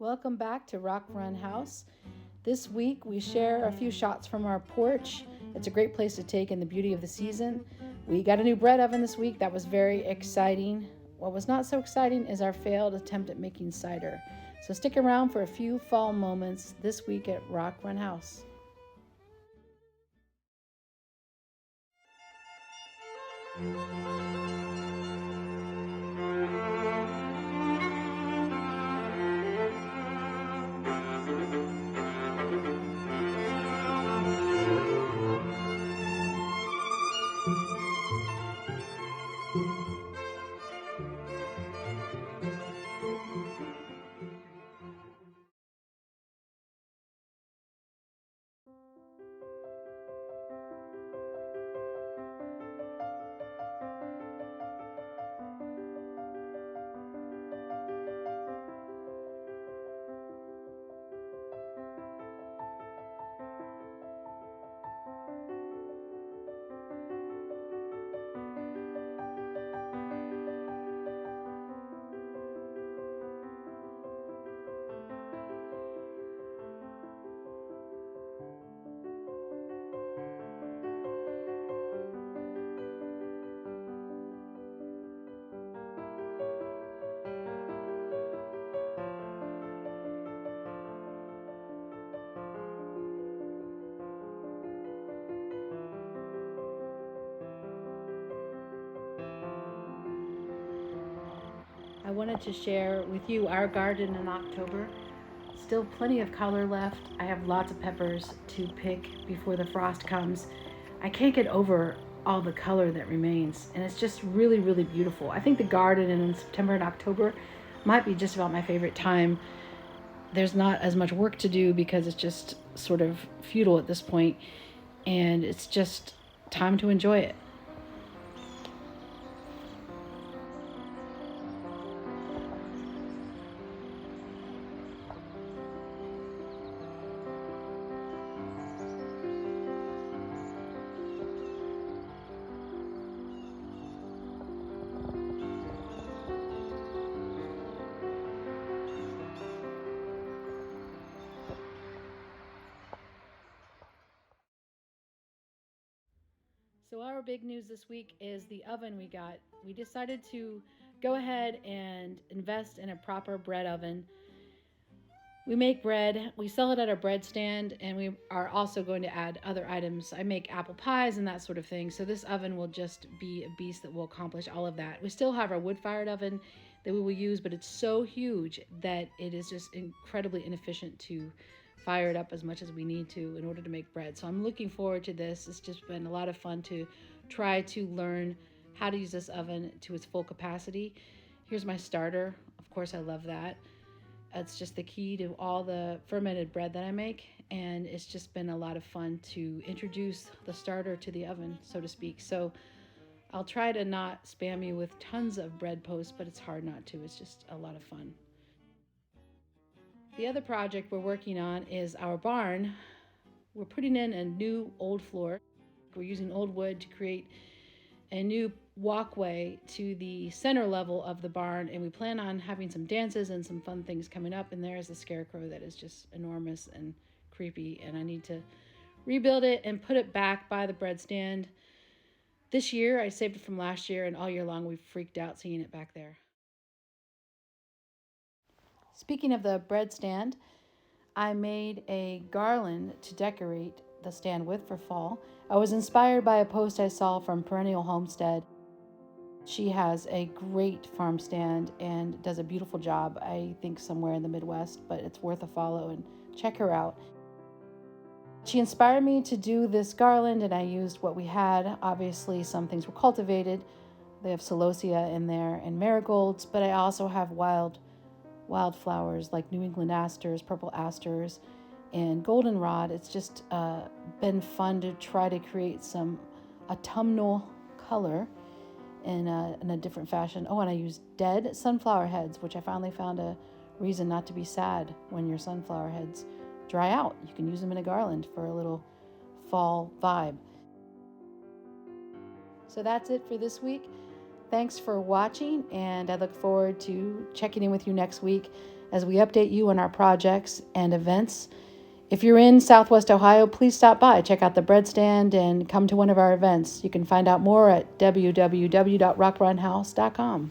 Welcome back to Rock Run House. This week we share a few shots from our porch. It's a great place to take in the beauty of the season. We got a new bread oven this week. That was very exciting. What was not so exciting is our failed attempt at making cider. So stick around for a few fall moments this week at Rock Run House. I wanted to share with you our garden in October. Still plenty of color left. I have lots of peppers to pick before the frost comes. I can't get over all the color that remains, and it's just really, really beautiful. I think the garden in September and October might be just about my favorite time. There's not as much work to do because it's just sort of futile at this point, and it's just time to enjoy it. So our big news this week is the oven we got. We decided to go ahead and invest in a proper bread oven. We make bread, we sell it at our bread stand, and we are also going to add other items. I make apple pies and that sort of thing. So this oven will just be a beast that will accomplish all of that. We still have our wood-fired oven that we will use, but it's so huge that it is just incredibly inefficient to fire it up as much as we need to in order to make bread. So I'm looking forward to this. It's just been a lot of fun to try to learn how to use this oven to its full capacity. Here's my starter. Of course, I love that. It's just the key to all the fermented bread that I make, and it's just been a lot of fun to introduce the starter to the oven, so to speak. So I'll try to not spam you with tons of bread posts, but it's hard not to. It's just a lot of fun. The other project we're working on is our barn. We're putting in a new old floor. We're using old wood to create a new walkway to the center level of the barn, and we plan on having some dances and some fun things coming up. And there is a scarecrow that is just enormous and creepy, and I need to rebuild it and put it back by the bread stand. This year I saved it from last year, and all year long we've freaked out seeing it back there. Speaking of the bread stand, I made a garland to decorate the stand with for fall. I was inspired by a post I saw from Perennial Homestead. She has a great farm stand and does a beautiful job, I think somewhere in the Midwest, but it's worth a follow and check her out. She inspired me to do this garland, and I used what we had. Obviously, some things were cultivated. They have celosia in there and marigolds, but I also have wildflowers like New England asters, purple asters, and goldenrod. It's just been fun to try to create some autumnal color in a different fashion. Oh, and I used dead sunflower heads, which I finally found a reason not to be sad when your sunflower heads dry out. You can use them in a garland for a little fall vibe. So that's it for this week. Thanks for watching, and I look forward to checking in with you next week as we update you on our projects and events. If you're in Southwest Ohio, please stop by, check out the bread stand, and come to one of our events. You can find out more at www.rockrunhouse.com.